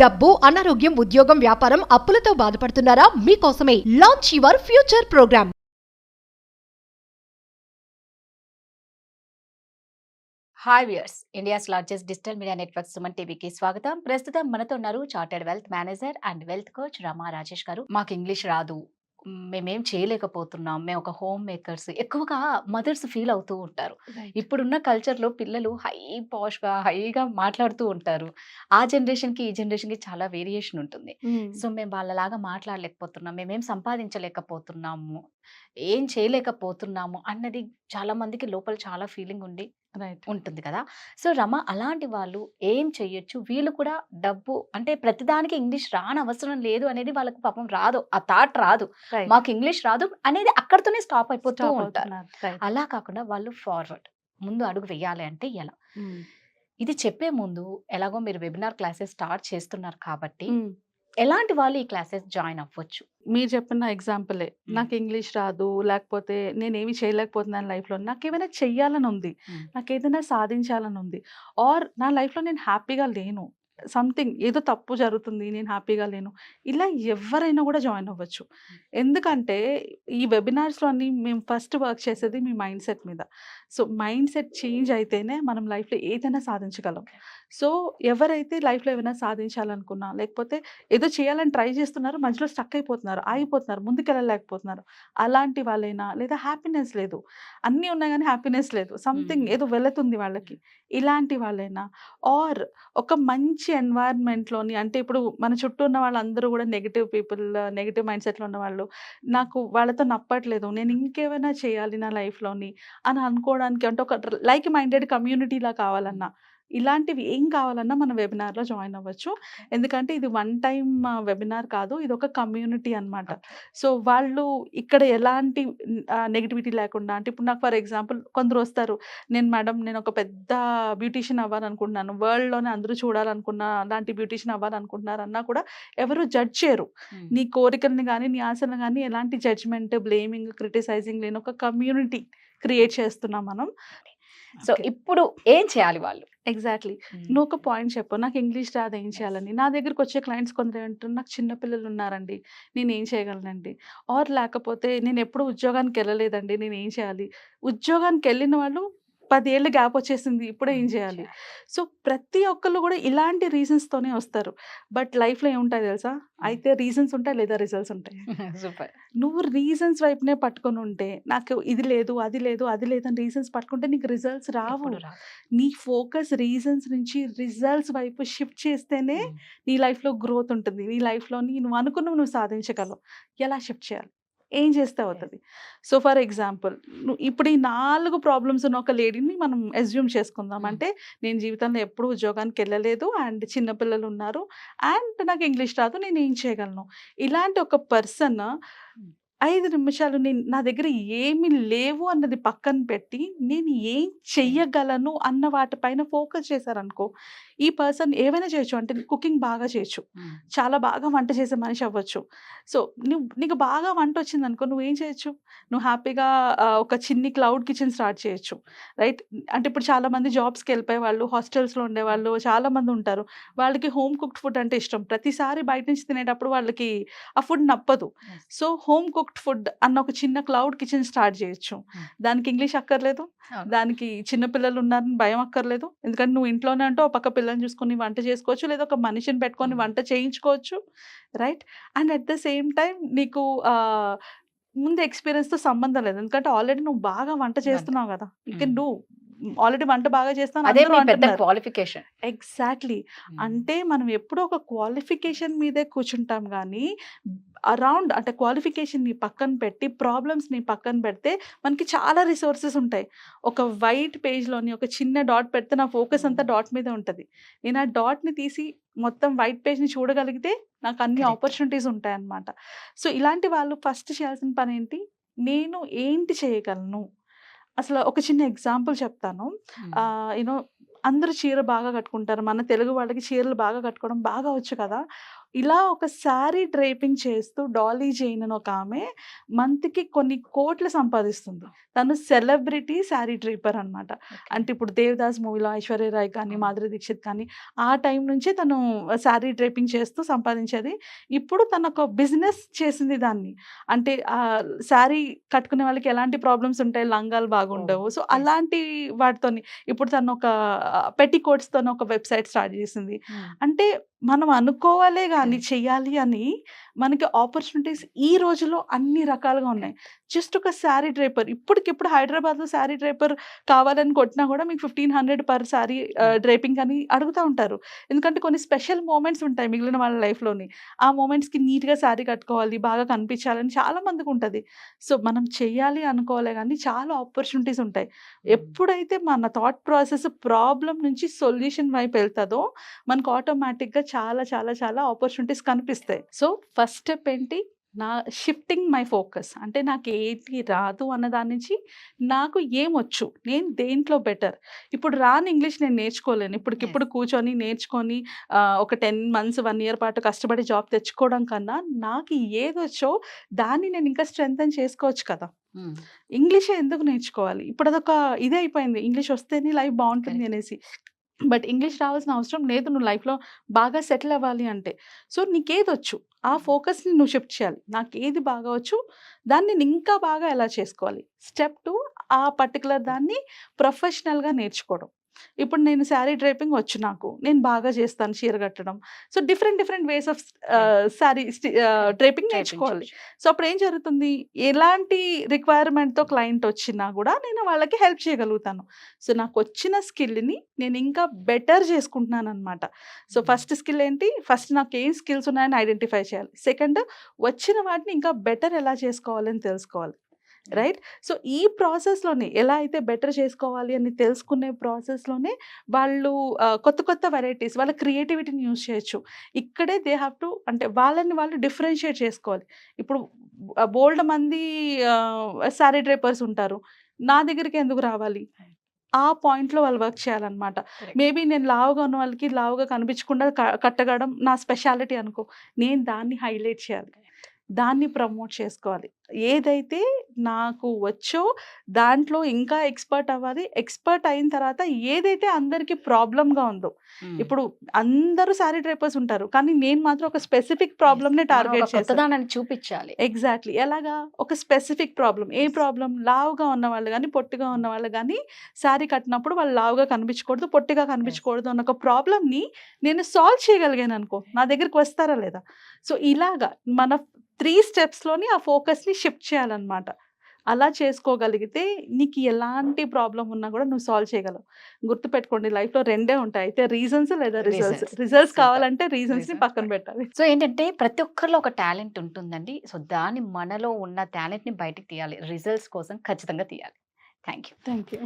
డబ్బు, అనారోగ్యం, ఉద్యోగం, వ్యాపారం, అప్పులతో బాధపడుతున్నారా? మీకోసమే launch your future programme. Hi viewers, India's largest digital media network Suman టీవీకి స్వాగతం. ప్రస్తుతం మనతో ఉన్నారు chartered wealth manager and wealth coach Rama Rajesh garu. మాకు ఇంగ్లీష్ రాదు, మేమేం చేయలేకపోతున్నాం, మేము ఒక హోమ్ మేకర్స్, ఎక్కువగా మదర్స్ ఫీల్ అవుతూ ఉంటారు. ఇప్పుడున్న కల్చర్లో పిల్లలు హై పాష్గా హైగా మాట్లాడుతూ ఉంటారు. ఆ జనరేషన్కి ఈ జనరేషన్కి చాలా వేరియేషన్ ఉంటుంది. సో మేము వాళ్ళలాగా మాట్లాడలేకపోతున్నాం, మేమేం సంపాదించలేకపోతున్నాము, ఏం చేయలేకపోతున్నాము అన్నది చాలా మందికి లోపల చాలా ఫీలింగ్ ఉండి రైట్. ఉంటుంది కదా. సో రమ, అలాంటి వాళ్ళు ఏం చెయ్యొచ్చు? వీళ్ళు కూడా డబ్బు అంటే ప్రతిదానికి ఇంగ్లీష్ రానవసరం లేదు అనేది వాళ్ళకి పాపం రాదు, ఆ థాట్ రాదు, రైట్. మాకు ఇంగ్లీష్ రాదు అనేది అక్కడితోనే స్టాప్ అయిపోతూ స్టాప్ ఉంటారు. అవుతున్నారు. రైట్. అలా కాకుండా వాళ్ళు ఫార్వర్డ్ ముందు అడుగు వేయాలి అంటే ఎలా? మ్మ్. ఇది చెప్పే ముందు ఎలాగో మీరు వెబినార్ క్లాసెస్ స్టార్ట్ చేస్తున్నారు కాబట్టి మ్మ్. ఎలాంటి వాళ్ళు ఈ క్లాసెస్ జాయిన్ అవ్వచ్చు? మీరు చెప్పిన ఎగ్జాంపులే, మ్మ్. నాకు ఇంగ్లీష్ రాదు, లేకపోతే నేనేమి చేయలేకపోతున్నాను లైఫ్లో, నాకు ఏమైనా చెయ్యాలని ఉంది, నాకు ఏదైనా సాధించాలని ఉంది, ఆర్ నా లైఫ్లో నేను హ్యాపీగా లేను, సంథింగ్ ఏదో తప్పు జరుగుతుంది, నేను హ్యాపీగా లేను, ఇలా ఎవరైనా కూడా జాయిన్ అవ్వచ్చు. ఎందుకంటే ఈ వెబినార్స్లో అన్ని మేము ఫస్ట్ వర్క్ చేసేది మీ మైండ్ సెట్ మీద. సో మైండ్ సెట్ చేంజ్ అయితేనే మనం లైఫ్లో ఏదైనా సాధించగలం. సో ఎవరైతే లైఫ్లో ఏమైనా సాధించాలనుకున్నా, లేకపోతే ఏదో చేయాలని ట్రై చేస్తున్నారు, మధ్యలో స్టక్ అయిపోతున్నారు, ఆగిపోతున్నారు, ముందుకెళ్ళలేకపోతున్నారు, అలాంటి వాళ్ళైనా, లేదా హ్యాపీనెస్ లేదు, అన్నీ ఉన్నాయి కానీ హ్యాపీనెస్ లేదు, సంథింగ్ ఏదో వెళుతుంది వాళ్ళకి, ఇలాంటి వాళ్ళైనా, ఆర్ ఒక మంచి ఎన్వైర్న్మెంట్లోని, అంటే ఇప్పుడు మన చుట్టూ ఉన్న వాళ్ళందరూ కూడా నెగిటివ్ పీపుల్, నెగిటివ్ మైండ్ సెట్లో ఉన్న వాళ్ళు, నాకు వాళ్ళతో నప్పట్లేదు, నేను ఇంకేమైనా చేయాలి నా లైఫ్లోని అని అనుకోవడానికి, అంటే ఒక లైక్ మైండెడ్ కమ్యూనిటీలా కావాలన్నా, ఇలాంటివి ఏం కావాలన్నా మన వెబినార్లో జాయిన్ అవ్వచ్చు. ఎందుకంటే ఇది వన్ టైం వెబినార్ కాదు, ఇది ఒక కమ్యూనిటీ అనమాట. సో వాళ్ళు ఇక్కడ ఎలాంటి నెగిటివిటీ లేకుండా, అంటే ఇప్పుడు నాకు ఫర్ ఎగ్జాంపుల్ కొందరు వస్తారు, నేను ఒక పెద్ద బ్యూటీషియన్ అవ్వాలనుకుంటున్నాను, వరల్డ్లోనే అందరూ చూడాలనుకున్న అలాంటి బ్యూటీషియన్ అవ్వాలనుకుంటున్నారు అన్నా కూడా ఎవరు జడ్జ్ చేయరు. నీ కోరికల్ని కానీ నీ ఆశలను కానీ ఎలాంటి జడ్జ్మెంట్, బ్లేమింగ్, క్రిటిసైజింగ్ లేని ఒక కమ్యూనిటీ క్రియేట్ చేస్తున్నాం మనం. సో ఇప్పుడు ఏం చేయాలి వాళ్ళు? ఎగ్జాక్ట్లీ. నువ్వు ఒక పాయింట్ చెప్పు, నాకు ఇంగ్లీష్ రాదు ఏం చేయాలని. నా దగ్గరికి వచ్చే క్లయింట్స్ కొందరు ఏమంటారు, నాకు చిన్న పిల్లలు ఉన్నారండి, నేను ఏం చేయగలనండి, ఆర్ లేకపోతే నేను ఎప్పుడు ఉద్యోగానికి వెళ్ళలేదండి, నేను ఏం చేయాలి. ఉద్యోగానికి వెళ్ళిన వాళ్ళు 10 ఏళ్ళ గ్యాప్ వచ్చేసింది, ఇప్పుడు ఏం చేయాలి. సో ప్రతి ఒక్కళ్ళు కూడా ఇలాంటి రీజన్స్తోనే వస్తారు. బట్ లైఫ్లో ఏముంటాయి తెలుసా, అయితే రీజన్స్ ఉంటాయి లేదా రిజల్ట్స్ ఉంటాయి. సూపర్. నువ్వు రీజన్స్ వైపునే పట్టుకొని ఉంటే, నాకు ఇది లేదు అది లేదు అది లేదని రీజన్స్ పట్టుకుంటే నీకు రిజల్ట్స్ రావు. నీ ఫోకస్ రీజన్స్ నుంచి రిజల్ట్స్ వైపు షిఫ్ట్ చేస్తేనే నీ లైఫ్లో గ్రోత్ ఉంటుంది, నీ లైఫ్లోని నువ్వు అనుకున్నవి నువ్వు సాధించగలవు. ఎలా షిఫ్ట్ చేయాలి, ఏం చేస్తే అవుతుంది. సో ఫర్ ఎగ్జాంపుల్, ఇప్పుడు ఈ 4 ప్రాబ్లమ్స్ ఉన్న ఒక లేడీని మనం అజ్యూమ్ చేసుకుందాం. అంటే నేను జీవితంలో ఎప్పుడు ఉద్యోగానికి వెళ్ళలేదు, అండ్ చిన్నపిల్లలు ఉన్నారు, అండ్ నాకు ఇంగ్లీష్ రాదు, నేను ఏం చేయగలను. ఇలాంటి ఒక పర్సన్ 5 నిమిషాలు నా దగ్గర ఏమి లేవు అన్నది పక్కన పెట్టి, నేను ఏం చెయ్యగలను అన్న వాటిపైన ఫోకస్ చేశారనుకో, ఈ పర్సన్ ఏవైనా చేయొచ్చు. అంటే కుకింగ్ బాగా చేయొచ్చు, చాలా బాగా వంట చేసే మనిషి అవ్వచ్చు. సో నీకు బాగా వంట వచ్చింది అనుకో, నువ్వేం చేయొచ్చు, నువ్వు హ్యాపీగా ఒక చిన్ని క్లౌడ్ కిచెన్ స్టార్ట్ చేయొచ్చు. రైట్. అంటే ఇప్పుడు చాలామంది జాబ్స్కి వెళ్ళిపోయే వాళ్ళు, హాస్టల్స్లో ఉండేవాళ్ళు చాలామంది ఉంటారు, వాళ్ళకి హోమ్ కుక్డ్ ఫుడ్ అంటే ఇష్టం. ప్రతిసారి బయట నుంచి తినేటప్పుడు వాళ్ళకి ఆ ఫుడ్ నప్పదు. సో హోమ్ కుక్డ్ ఫుడ్ అన్న ఒక చిన్న క్లౌడ్ కిచెన్ స్టార్ట్ చేయొచ్చు. దానికి ఇంగ్లీష్ అక్కర్లేదు, దానికి చిన్నపిల్లలు ఉన్నారని భయం అక్కర్లేదు, ఎందుకంటే నువ్వు ఇంట్లోనే అంటూ ఒక పక్క పిల్లల్ని చూసుకొని వంట చేసుకోవచ్చు, లేదా ఒక మనిషిని పెట్టుకొని వంట చేయించుకోవచ్చు. Right. And at the same time నీకు ముందు ఎక్స్పీరియన్స్తో సంబంధం లేదు, ఎందుకంటే ఆల్రెడీ నువ్వు బాగా వంట చేస్తున్నావు కదా, యూ కెన్ డూ. ఆల్రెడీ వంట బాగా చేస్తాను అదే అందరూ మీ పెద్ద అంటున్నారు. క్వాలిఫికేషన్. ఎగ్జాక్ట్లీ. అంటే మనం ఎప్పుడూ ఒక క్వాలిఫికేషన్ మీదే కూర్చుంటాం కానీ, అరౌండ్ అంటే క్వాలిఫికేషన్ని పక్కన పెట్టి ప్రాబ్లమ్స్ని పక్కన పెడితే మనకి చాలా రిసోర్సెస్ ఉంటాయి. ఒక వైట్ పేజ్లోని ఒక చిన్న డాట్ పెడితే నా ఫోకస్ అంతా డాట్ మీదే ఉంటుంది. నేను ఆ డాట్ని తీసి మొత్తం వైట్ పేజ్ని చూడగలిగితే నాకు అన్ని Correct. ఆపర్చునిటీస్ ఉంటాయన్నమాట. సో ఇలాంటి వాళ్ళు ఫస్ట్ చేయాల్సిన పని ఏంటి, నేను ఏంటి చేయగలను. అసలు ఒక చిన్న ఎగ్జాంపుల్ చెప్తాను. యూనో అందరూ చీర బాగా కట్టుకుంటారు, మన తెలుగు వాళ్ళకి చీరలు బాగా కట్టుకోవడం బాగా వచ్చు కదా. ఇలా ఒక శారీ డ్రేపింగ్ చేస్తూ డాలీ జైన్ అని ఒక ఆమె మంత్కి కొన్ని కోట్లు సంపాదిస్తుంది. తను సెలబ్రిటీ శారీ డ్రేపర్ అనమాట. అంటే ఇప్పుడు దేవదాస్ మూవీలో ఐశ్వర్య రాయ్ కానీ మాధురి దీక్షిత్ కానీ ఆ టైం నుంచే తను శారీ డ్రేపింగ్ చేస్తూ సంపాదించేది. ఇప్పుడు తను ఒక బిజినెస్ చేసింది దాన్ని. అంటే శారీ కట్టుకునే వాళ్ళకి ఎలాంటి ప్రాబ్లమ్స్ ఉంటాయి, లంగాలు బాగుండవు. సో అలాంటి వాటితోని ఇప్పుడు తను ఒక పెట్టికోట్స్తో ఒక వెబ్సైట్ స్టార్ట్ చేసింది. అంటే మనం అనుకోవాలే కానీ చెయ్యాలి అని మనకి ఆపర్చునిటీస్ ఈ రోజులో అన్ని రకాలుగా ఉన్నాయి. జస్ట్ ఒక శారీ డ్రేపర్ ఇప్పటికిప్పుడు హైదరాబాద్లో శారీ డ్రేపర్ కావాలని కొట్టినా కూడా మీకు 1500 పర్ శారీ డ్రేపింగ్ అని అడుగుతూ ఉంటారు. ఎందుకంటే కొన్ని స్పెషల్ మూమెంట్స్ ఉంటాయి మిగిలిన వాళ్ళ లైఫ్లోని. ఆ మూమెంట్స్కి నీట్గా శారీ కట్టుకోవాలి, బాగా కనిపించాలని చాలా మందికి ఉంటుంది. సో మనం చెయ్యాలి అనుకోవాలి కానీ చాలా ఆపర్చునిటీస్ ఉంటాయి. ఎప్పుడైతే మన థాట్ ప్రాసెస్ ప్రాబ్లం నుంచి సొల్యూషన్ వైపు వెళ్తుందో మనకు ఆటోమేటిక్గా చాలా చాలా చాలా ఆపర్చునిటీస్ కనిపిస్తాయి. సో ఫస్ట్ స్టెప్ ఏంటి, నా షిఫ్టింగ్ మై ఫోకస్. అంటే నాకు ఏంటి రాదు అన్న దాని నుంచి నాకు ఏమొచ్చు, నేను దేంట్లో బెటర్. ఇప్పుడు రాని ఇంగ్లీష్ నేను నేర్చుకోలేను. ఇప్పటికిప్పుడు కూర్చొని నేర్చుకొని ఒక 10 months 1 year పాటు కష్టపడి జాబ్ తెచ్చుకోవడం కన్నా నాకు ఏదొచ్చో దాన్ని నేను ఇంకా స్ట్రెంగ్తన్ చేసుకోవచ్చు కదా. ఇంగ్లీషే ఎందుకు నేర్చుకోవాలి? ఇప్పుడు అదొక ఇదే అయిపోయింది, ఇంగ్లీష్ వస్తేనే లైఫ్ బాగుంటుంది అనేసి. బట్ ఇంగ్లీష్ రావాల్సిన అవసరం లేదు నువ్వు లైఫ్లో బాగా సెటిల్ అవ్వాలి అంటే. సో నీకేదొచ్చు ఆ ఫోకస్ని నువ్వు షిఫ్ట్ చేయాలి. నాకు ఏది బాగా వచ్చు దాన్ని నేను ఇంకా బాగా ఎలా చేసుకోవాలి. స్టెప్ 2 ఆ పర్టికులర్ దాన్ని ప్రొఫెషనల్గా నేర్చుకోవడం. ఇప్పుడు నేను శారీ డ్రేపింగ్ వచ్చు, నాకు నేను బాగా చేస్తాను చీర కట్టడం. So different ways of sari draping నేర్చుకోవాలి. సో అప్పుడు ఏం జరుగుతుంది, ఎలాంటి రిక్వైర్మెంట్తో క్లయింట్ వచ్చినా కూడా నేను వాళ్ళకి హెల్ప్ చేయగలుగుతాను. సో నాకు వచ్చిన స్కిల్ని నేను ఇంకా బెటర్ చేసుకుంటున్నాను అనమాట. సో ఫస్ట్ స్కిల్ ఏంటి, ఫస్ట్ నాకు ఏం స్కిల్స్ ఉన్నాయని ఐడెంటిఫై చేయాలి. సెకండ్ వచ్చిన వాటిని ఇంకా బెటర్ ఎలా చేసుకోవాలని తెలుసుకోవాలి. రైట్. సో ఈ ప్రాసెస్లోనే ఎలా అయితే బెటర్ చేసుకోవాలి అని తెలుసుకునే ప్రాసెస్లోనే వాళ్ళు కొత్త వెరైటీస్ వాళ్ళ క్రియేటివిటీని యూజ్ చేయొచ్చు. ఇక్కడే దే హ్యావ్ టు అంటే వాళ్ళని వాళ్ళు డిఫరెన్షియేట్ చేసుకోవాలి. ఇప్పుడు బోల్డ్ మంది శారీ డ్రేపర్స్ ఉంటారు, నా దగ్గరికి ఎందుకు రావాలి? ఆ పాయింట్లో వాళ్ళు వర్క్ చేయాలన్నమాట. మేబీ నేను లావుగా ఉన్న వాళ్ళకి లావుగా కనిపించకుండా కట్టగడం నా స్పెషాలిటీ అనుకో, నేను దాన్ని హైలైట్ చేయాలి, దాన్ని ప్రమోట్ చేసుకోవాలి. ఏదైతే నాకు వచ్చో దాంట్లో ఇంకా ఎక్స్పర్ట్ అవ్వాలి. ఎక్స్పర్ట్ అయిన తర్వాత ఏదైతే అందరికీ ప్రాబ్లంగా ఉందో, ఇప్పుడు అందరూ శారీ డ్రేపర్స్ ఉంటారు కానీ నేను మాత్రం ఒక స్పెసిఫిక్ ప్రాబ్లమ్ని టార్గెట్ చేస్తాను, చూపించాలి. ఎగ్జాక్ట్లీ. ఎలాగా, ఒక స్పెసిఫిక్ ప్రాబ్లం. ఏ ప్రాబ్లం? లావుగా ఉన్న వాళ్ళు కానీ పొట్టిగా ఉన్న వాళ్ళు కానీ శారీ కట్టినప్పుడు వాళ్ళు లావుగా కనిపించకూడదు, పొట్టిగా కనిపించకూడదు అన్న ఒక ప్రాబ్లమ్ని నేను సాల్వ్ చేయగలిగాను అనుకో, నా దగ్గరికి వస్తారా లేదా? సో ఇలాగా మన 3 స్టెప్స్లోని ఆ ఫోకస్ని షిఫ్ట్ చేయాలన్నమాట. అలా చేసుకోగలిగితే నీకు ఎలాంటి ప్రాబ్లం ఉన్నా కూడా నువ్వు సాల్వ్ చేయగలవు. గుర్తుపెట్టుకోండి, లైఫ్లో 2 ఉంటాయి, అయితే రీజన్స్ లేదా రిజల్ట్స్ కావాలంటే రీజన్స్ని పక్కన పెట్టాలి. సో ఏంటంటే ప్రతి ఒక్కరిలో ఒక టాలెంట్ ఉంటుందండి. సో దాన్ని మనలో ఉన్న టాలెంట్ని బయటికి తీయాలి, రిజల్ట్స్ కోసం ఖచ్చితంగా తీయాలి. Thank you.